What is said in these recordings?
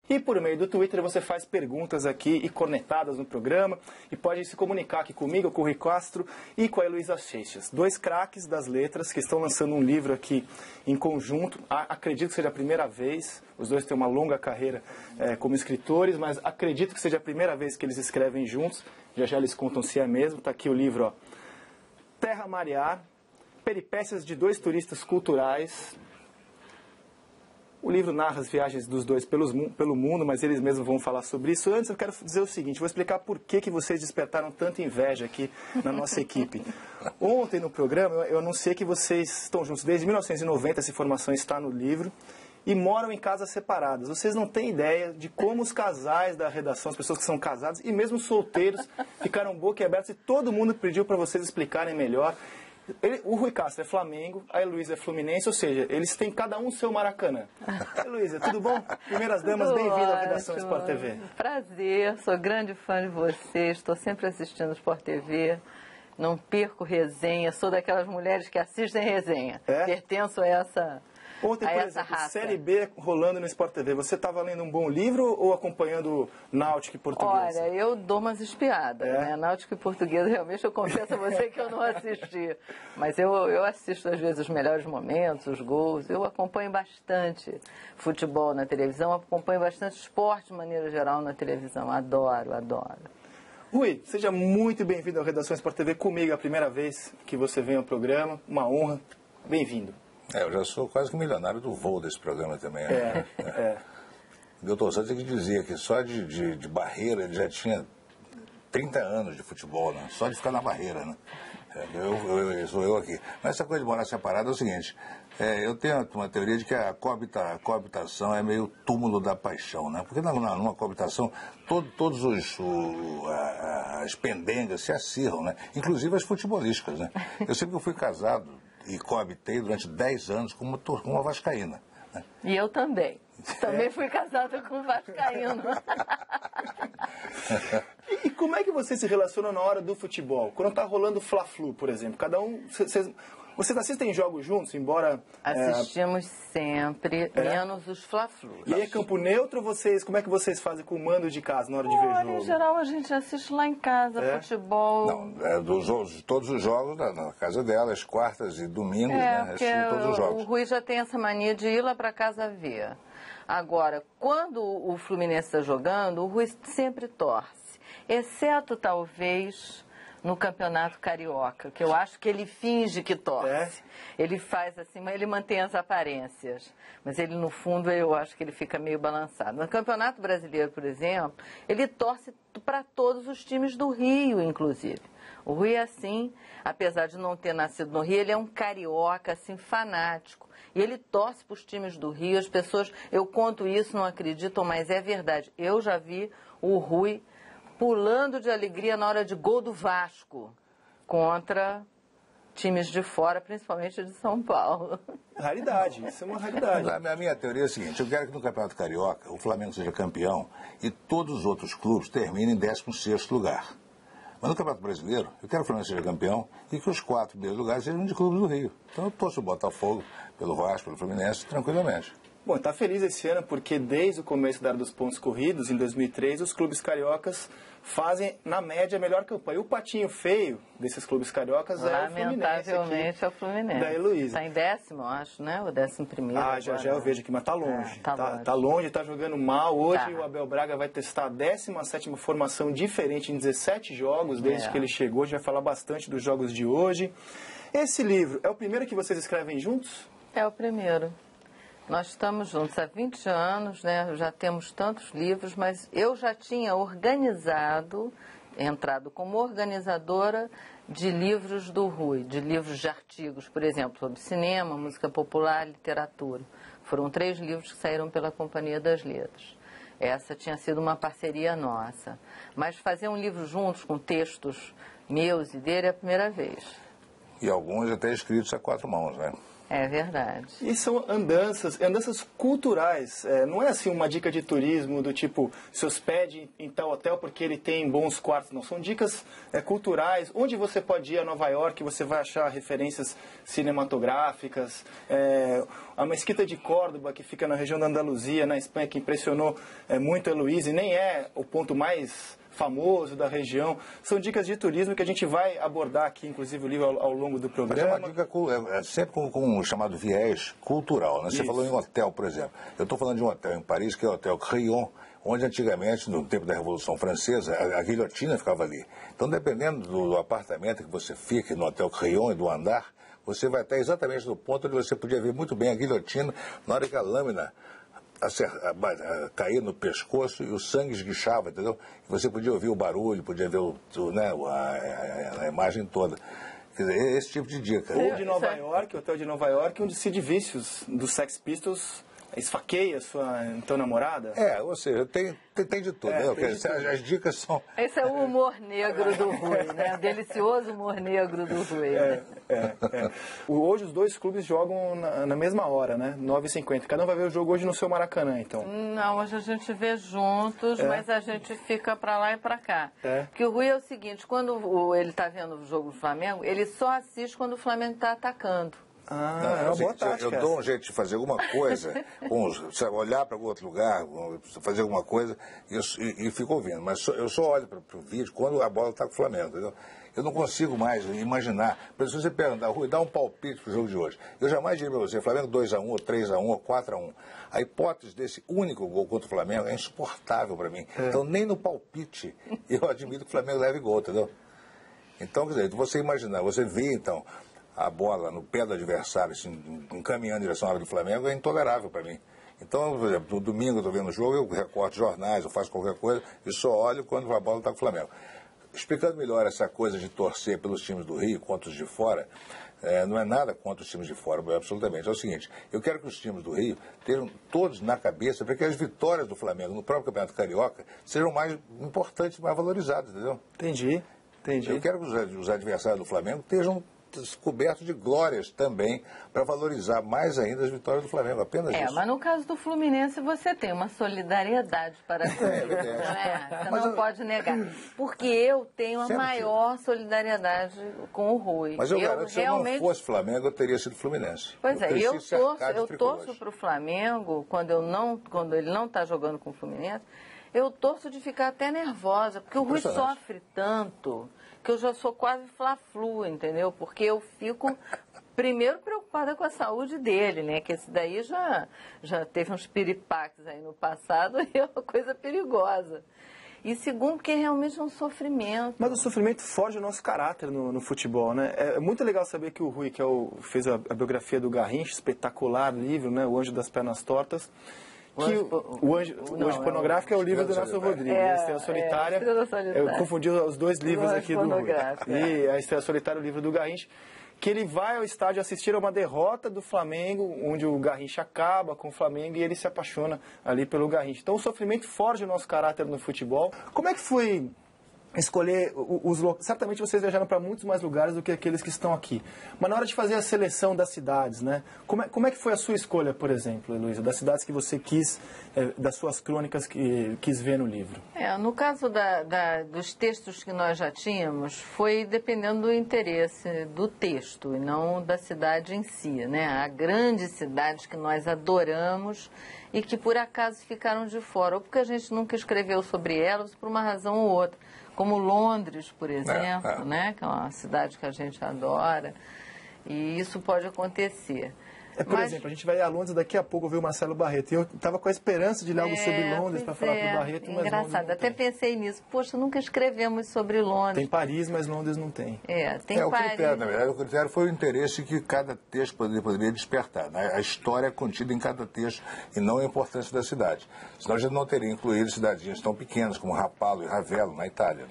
E por meio do Twitter você faz perguntas aqui e cornetadas no programa e pode se comunicar aqui comigo, com o Rui Castro e com a Heloísa Seixas. Dois craques das letras que estão lançando um livro aqui em conjunto. Acredito que seja a primeira vez, os dois têm uma longa carreira como escritores, mas acredito que seja a primeira vez que eles escrevem juntos. Já já eles contam se é mesmo. Está aqui o livro, ó. Terra, Mar e Ar, peripécias de dois turistas culturais. O livro narra as viagens dos dois pelo mundo, mas eles mesmos vão falar sobre isso. Antes eu quero dizer o seguinte, vou explicar por que vocês despertaram tanta inveja aqui na nossa equipe. Ontem no programa eu anunciei que vocês estão juntos desde 1990, essa informação está no livro, e moram em casas separadas. Vocês não têm ideia de como os casais da redação, as pessoas que são casadas e mesmo solteiros, ficaram boquiabertos e todo mundo pediu para vocês explicarem melhor. O Rui Castro é Flamengo, a Heloísa é Fluminense, ou seja, eles têm cada um seu Maracanã. Heloísa, tudo bom? Primeiras damas, bem-vinda à Redação Sport TV. Prazer, sou grande fã de vocês, estou sempre assistindo Sport TV, não perco resenha, sou daquelas mulheres que assistem resenha, pertenço a essa Ontem, por exemplo, raça. Série B rolando no Sport TV, você estava lendo um bom livro ou acompanhando Náutico e Portuguesa? Olha, eu dou umas espiadas, né? Náutico e Portuguesa, realmente eu confesso a você que eu não assisti. Mas eu assisto às vezes os melhores momentos, os gols, eu acompanho bastante futebol na televisão, acompanho bastante esporte de maneira geral na televisão, adoro. Rui, seja muito bem-vindo à Redação Sport TV, comigo é a primeira vez que você vem ao programa, uma honra, bem-vindo. Eu já sou quase que milionário do voo desse programa também. Né? O Milton Santos é que dizia que só de barreira ele já tinha 30 anos de futebol, né? Só de ficar na barreira, né? Sou eu aqui. Mas essa coisa de morar separado é o seguinte, eu tenho uma teoria de que a coabitação é meio túmulo da paixão, né? Porque numa coabitação todos as pendengas se acirram, né? Inclusive as futebolísticas, né? Eu sempre que eu fui casado e coabitei durante 10 anos com uma vascaína. Né? E eu também. Também fui casada com um vascaíno. E como é que você se relaciona na hora do futebol? Quando está rolando Fla-Flu, por exemplo, cada um... Vocês assistem jogos juntos, embora... Assistimos sempre, menos os Fla-Flus. E aí, campo neutro, como é que vocês fazem com o mando de casa na hora de ver o jogo? Em geral, a gente assiste lá em casa, futebol... Não, todos os jogos na casa dela, as quartas e domingos, né? Assistimos todos os jogos. O Rui já tem essa mania de ir lá para casa ver. Agora, quando o Fluminense está jogando, o Rui sempre torce, exceto talvez no Campeonato Carioca, que eu acho que ele finge que torce. Ele faz assim, mas ele mantém as aparências. Mas ele, no fundo, eu acho que ele fica meio balançado. No Campeonato Brasileiro, por exemplo, ele torce para todos os times do Rio, inclusive. O Rui é assim, apesar de não ter nascido no Rio, ele é um carioca, assim, fanático. E ele torce para os times do Rio. As pessoas, eu conto isso, não acreditam, mas é verdade. Eu já vi o Rui pulando de alegria na hora de gol do Vasco contra times de fora, principalmente de São Paulo. Raridade, isso é uma raridade. A minha teoria é a seguinte, eu quero que no Campeonato Carioca o Flamengo seja campeão e todos os outros clubes terminem em 16º lugar. Mas no Campeonato Brasileiro, eu quero que o Flamengo seja campeão e que os 4 primeiros lugares sejam de clubes do Rio. Então eu torço o Botafogo, pelo Vasco, pelo Fluminense, tranquilamente. Bom, está feliz esse ano porque desde o começo da Era dos Pontos Corridos, em 2003, os clubes cariocas fazem, na média, a melhor campanha. O patinho feio desses clubes cariocas é o Fluminense. Lamentavelmente é o Fluminense. Da Heloísa. Está em 10º, acho, né? O 11º. Já eu vejo aqui, mas está longe. Tá longe, está jogando mal. Hoje o Abel Braga vai testar a 17ª formação diferente em 17 jogos, desde que ele chegou. A gente vai falar bastante dos jogos de hoje. Esse livro é o primeiro que vocês escrevem juntos? É o primeiro. Nós estamos juntos há 20 anos, né? Já temos tantos livros, mas eu já tinha entrado como organizadora de livros do Rui, de livros de artigos, por exemplo, sobre cinema, música popular, literatura. Foram 3 livros que saíram pela Companhia das Letras. Essa tinha sido uma parceria nossa. Mas fazer um livro juntos, com textos meus e dele, é a primeira vez. E alguns até escritos a 4 mãos, né? É verdade. E são andanças culturais. Não é assim uma dica de turismo do tipo, se hospede em tal hotel porque ele tem bons quartos. Não, são dicas culturais. Onde você pode ir a Nova York, você vai achar referências cinematográficas. A Mesquita de Córdoba, que fica na região da Andaluzia, na Espanha, que impressionou muito a Heloísa, e nem é o ponto mais famoso da região. São dicas de turismo que a gente vai abordar aqui, inclusive o livro ao longo do programa. Mas é uma dica sempre com um chamado viés cultural, né? Você falou em hotel, por exemplo. Eu estou falando de um hotel em Paris, que é o Hotel Crillon, onde antigamente, no tempo da Revolução Francesa, a guilhotina ficava ali. Então, dependendo do apartamento que você fique no Hotel Crillon e do andar, você vai estar exatamente no ponto onde você podia ver muito bem a guilhotina na hora que a lâmina caía no pescoço e o sangue esguichava, entendeu? E você podia ouvir o barulho, podia ver a imagem toda. Quer dizer, esse tipo de dica. Ou de Nova York, o Hotel de Nova York, onde Sid Vicious, dos Sex Pistols, esfaqueia sua então namorada. Ou seja, tem de tudo. As dicas são... Esse é o humor negro do Rui, né? O delicioso humor negro do Rui. Hoje os dois clubes jogam na mesma hora, né? 9h50. Cada um vai ver o jogo hoje no seu Maracanã, então. Não, hoje a gente vê juntos, mas a gente fica pra lá e pra cá. Porque o Rui é o seguinte, quando ele tá vendo o jogo do Flamengo, ele só assiste quando o Flamengo tá atacando. É uma boa tática. Eu dou um jeito de fazer alguma coisa, olhar para algum outro lugar, fazer alguma coisa e fico ouvindo. Mas eu só olho para o vídeo quando a bola está com o Flamengo, entendeu? Eu não consigo mais imaginar. Por exemplo, se você perguntar, Rui, dá um palpite para o jogo de hoje. Eu jamais diria para você, Flamengo 2-1, ou 3-1, ou 4-1. A hipótese desse único gol contra o Flamengo é insuportável para mim. Então, nem no palpite eu admito que o Flamengo leve gol, entendeu? Então, quer dizer, você imaginar, você vê, então, a bola no pé do adversário, assim, encaminhando em direção à área do Flamengo, é intolerável para mim. Então, por exemplo, no domingo eu estou vendo o jogo, eu recorto jornais, eu faço qualquer coisa e só olho quando a bola está com o Flamengo. Explicando melhor essa coisa de torcer pelos times do Rio contra os de fora, não é nada contra os times de fora, absolutamente. É o seguinte, eu quero que os times do Rio tenham todos na cabeça para que as vitórias do Flamengo no próprio Campeonato Carioca sejam mais importantes, mais valorizadas, entendeu? Entendi. Eu quero que os adversários do Flamengo estejam cobertos de glórias também, para valorizar mais ainda as vitórias do Flamengo, apenas isso. Mas no caso do Fluminense você tem uma solidariedade para com ele, não é? Você não pode negar. Porque eu tenho a maior solidariedade com o Rui. Mas eu garanto que se eu não fosse Flamengo, eu teria sido Fluminense. Pois eu torço para o Flamengo, quando ele não está jogando com o Fluminense, eu torço de ficar até nervosa, porque o Rui sofre tanto que eu já sou quase fla-flu, entendeu? Porque eu fico, primeiro, preocupada com a saúde dele, né? Que esse daí já teve uns piripaques aí no passado e é uma coisa perigosa. E segundo, porque realmente é um sofrimento. Mas o sofrimento foge do nosso caráter no futebol, né? É muito legal saber que o Rui, que fez a biografia do Garrincha, espetacular livro, né? O Anjo das Pernas Tortas. O Anjo Pornográfico é o livro do Nelson Rodrigues. A Estrela Solitária. Eu confundi os dois livros aqui do Rui. E a Estrela Solitária, o livro do Garrincha. Que ele vai ao estádio assistir a uma derrota do Flamengo, onde o Garrincha acaba com o Flamengo e ele se apaixona ali pelo Garrincha. Então o sofrimento forja o nosso caráter no futebol. Como é que foi escolher os locais? Certamente vocês viajaram para muitos mais lugares do que aqueles que estão aqui. Mas na hora de fazer a seleção das cidades, né? Como é que foi a sua escolha, por exemplo, Heloísa, das cidades que você quis, das suas crônicas que quis ver no livro? No caso dos textos que nós já tínhamos, foi dependendo do interesse do texto e não da cidade em si, né? Há grandes cidades que nós adoramos e que por acaso ficaram de fora, ou porque a gente nunca escreveu sobre elas, ou por uma razão ou outra. Como Londres, por exemplo, né? Que é uma cidade que a gente adora, e isso pode acontecer. Por exemplo, a gente vai a Londres daqui a pouco ver o Marcelo Barreto. E eu estava com a esperança de ler algo sobre Londres para falar para o Barreto, mas engraçado, até pensei nisso. Poxa, nunca escrevemos sobre Londres. Tem Paris, mas Londres não tem. Tem Paris. O critério, na verdade, o critério foi o interesse que cada texto poderia despertar, né? A história é contida em cada texto e não a importância da cidade. Senão a gente não teria incluído cidadinhas tão pequenas como Rapallo e Ravello, na Itália.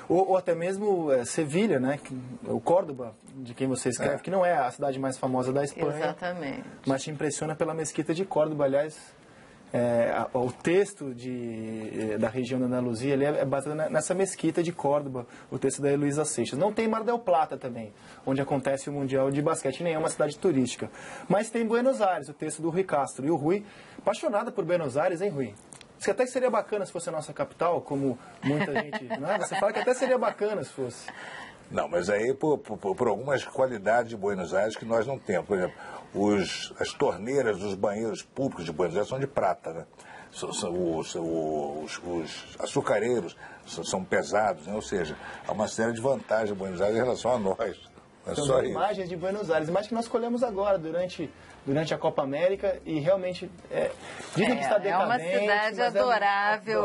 Ou até mesmo Sevilha, né? O Córdoba, de quem você escreve, que não é a cidade mais famosa da Espanha. Exatamente. Mas te impressiona pela Mesquita de Córdoba, aliás. o texto da região da Andaluzia ele é baseado nessa mesquita de Córdoba, o texto da Heloísa Seixas. Não tem Mar del Plata também, onde acontece o Mundial de Basquete, nem é uma cidade turística. Mas tem Buenos Aires, o texto do Rui Castro. E o Rui, apaixonado por Buenos Aires, hein, Rui? Diz que até seria bacana se fosse a nossa capital, como muita gente... Não é? Você fala que até seria bacana se fosse. Não, mas aí por algumas qualidades de Buenos Aires que nós não temos. Por exemplo, as torneiras dos banheiros públicos de Buenos Aires são de prata, né? Os açucareiros são pesados, né? Ou seja, há uma série de vantagens de Buenos Aires em relação a nós. São imagens de Buenos Aires, imagens que nós colhemos agora, durante a Copa América, e realmente dizem que está decadente. É uma cidade adorável,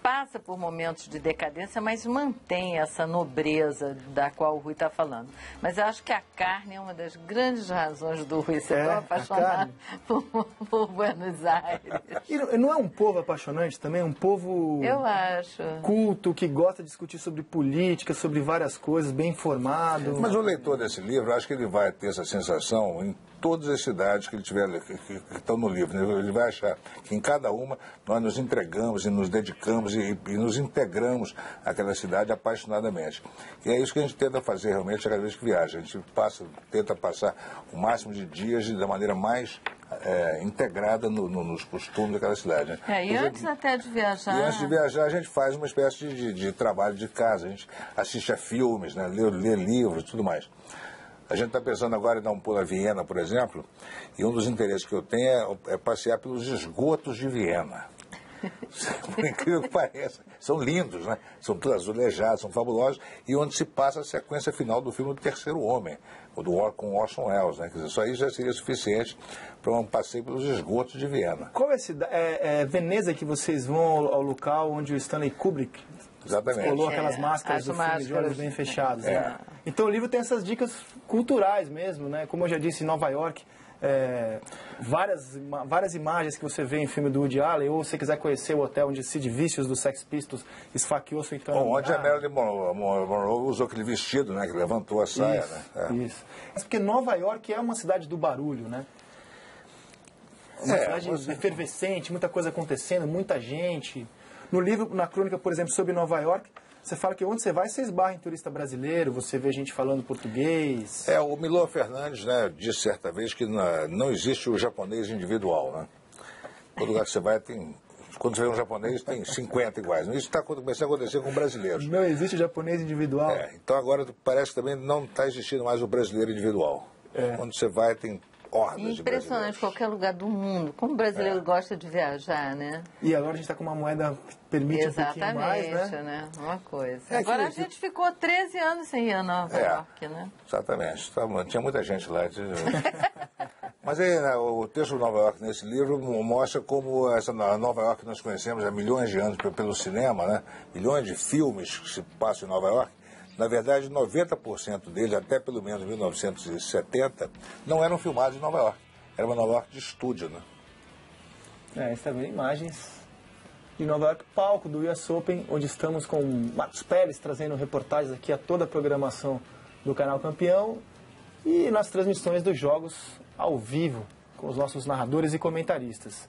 passa por momentos de decadência, mas mantém essa nobreza da qual o Rui está falando. Mas eu acho que a carne é uma das grandes razões do Rui ser tão apaixonado por Buenos Aires. E não é um povo apaixonante também? Um povo eu acho culto, que gosta de discutir sobre política, sobre várias coisas, bem informado. Mas o leitor desse livro, acho que ele vai ter essa sensação em todas as cidades que ele tiver, que estão no livro, né? Ele vai achar que em cada uma nós nos entregamos e nos dedicamos e nos integramos àquela cidade apaixonadamente. E é isso que a gente tenta fazer realmente cada vez que viaja. A gente tenta passar o máximo de dias da maneira mais integrada nos costumes daquela cidade. Né? E antes até de viajar... E antes de viajar a gente faz uma espécie de trabalho de casa. A gente assiste a filmes, né? lê livros e tudo mais. A gente está pensando agora em dar um pulo a Viena, por exemplo, e um dos interesses que eu tenho é passear pelos esgotos de Viena. Por incrível que pareça. São lindos, né? São todos azulejados, são fabulosos, e onde se passa a sequência final do filme do Terceiro Homem, com Orson Welles, né? Quer dizer, só isso já seria suficiente para um passeio pelos esgotos de Viena. Qual é Veneza que vocês vão ao local onde o Stanley Kubrick... Exatamente. Colou aquelas máscaras do filme de olhos bem fechados. Né? Então o livro tem essas dicas culturais mesmo, né? Como eu já disse, em Nova York, várias imagens que você vê em filme do Woody Allen, ou se você quiser conhecer o hotel onde Sid Vicious dos Sex Pistols esfaqueou sua então. Onde a Marilyn Monroe usou aquele vestido, né? Que levantou a saia. Isso, né? Isso. Mas porque Nova York é uma cidade do barulho, né? Uma cidade efervescente, muita coisa acontecendo, muita gente. No livro, na crônica, por exemplo, sobre Nova York, você fala que onde você vai, você esbarra em turista brasileiro, você vê gente falando português. O Milor Fernandes, né, disse certa vez que não existe o japonês individual, né? Todo lugar que você vai tem... Quando você vê um japonês, tem 50 iguais. Isso está começando a acontecer com brasileiros. Não existe o japonês individual. Então agora parece que também não está existindo mais o brasileiro individual. Quando você vai, tem... Impressionante, qualquer lugar do mundo. Como o brasileiro gosta de viajar, né? E agora a gente está com uma moeda que permite um pouquinho mais, né? Uma coisa. Agora a gente ficou 13 anos sem ir a Nova York, né? Exatamente. Tinha muita gente lá. Mas aí, né, o texto de Nova York nesse livro mostra como essa Nova York que nós conhecemos há milhões de anos pelo cinema, né? Milhões de filmes que se passam em Nova York. Na verdade, 90% deles, até pelo menos 1970, não eram filmados em Nova York. Era uma Nova York de estúdio, né? Está vendo imagens de Nova York, palco do US Open, onde estamos com Marcos Pérez trazendo reportagens aqui a toda a programação do Canal Campeão e nas transmissões dos jogos ao vivo, com os nossos narradores e comentaristas.